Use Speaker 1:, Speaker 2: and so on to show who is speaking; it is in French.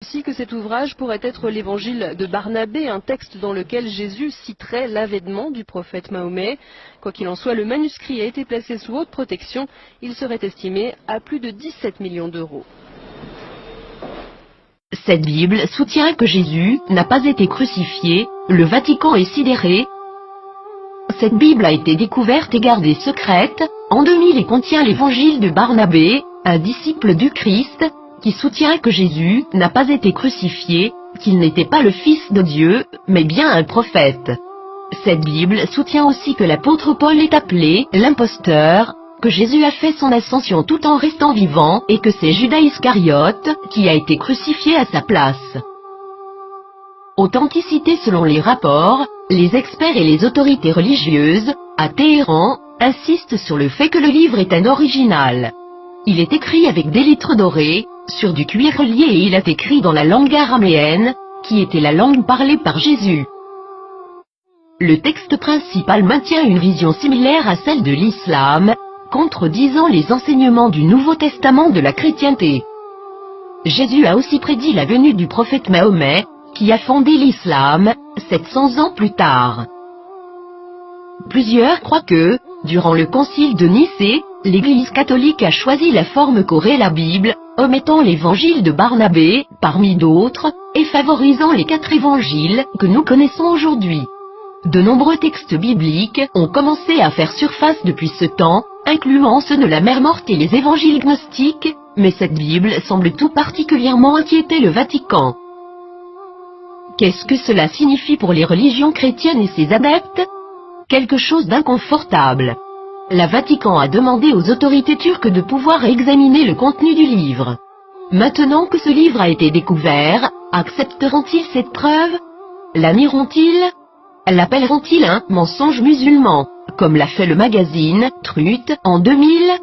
Speaker 1: Aussi que cet ouvrage pourrait être l'évangile de Barnabé, un texte dans lequel Jésus citerait l'avènement du prophète Mahomet. Quoi qu'il en soit, le manuscrit a été placé sous haute protection. Il serait estimé à plus de 17 millions d'euros.
Speaker 2: Cette Bible soutient que Jésus n'a pas été crucifié, le Vatican est sidéré. Cette Bible a été découverte et gardée secrète, en 2000 et contient l'évangile de Barnabé, un disciple du Christ, qui soutient que Jésus n'a pas été crucifié, qu'il n'était pas le Fils de Dieu, mais bien un prophète. Cette Bible soutient aussi que l'apôtre Paul est appelé l'imposteur, que Jésus a fait son ascension tout en restant vivant et que c'est Judas Iscariote qui a été crucifié à sa place. Authenticité selon les rapports, les experts et les autorités religieuses, à Téhéran, insistent sur le fait que le livre est un original. Il est écrit avec des lettres dorées, sur du cuir relié et il est écrit dans la langue araméenne, qui était la langue parlée par Jésus. Le texte principal maintient une vision similaire à celle de l'islam, contredisant les enseignements du Nouveau Testament de la chrétienté. Jésus a aussi prédit la venue du prophète Mahomet, qui a fondé l'islam, 700 ans plus tard. Plusieurs croient que, durant le concile de Nicée, l'Église catholique a choisi la forme qu'aurait la Bible, omettant l'évangile de Barnabé, parmi d'autres, et favorisant les 4 évangiles que nous connaissons aujourd'hui. De nombreux textes bibliques ont commencé à faire surface depuis ce temps, incluant ceux de la Mère morte et les évangiles gnostiques, mais cette Bible semble tout particulièrement inquiéter le Vatican. Qu'est-ce que cela signifie pour les religions chrétiennes et ses adeptes? Quelque chose d'inconfortable. Le Vatican a demandé aux autorités turques de pouvoir examiner le contenu du livre. Maintenant que ce livre a été découvert, accepteront-ils cette preuve? La nieront-ils? L'appelleront-ils un mensonge musulman, comme l'a fait le magazine Truth en 2000?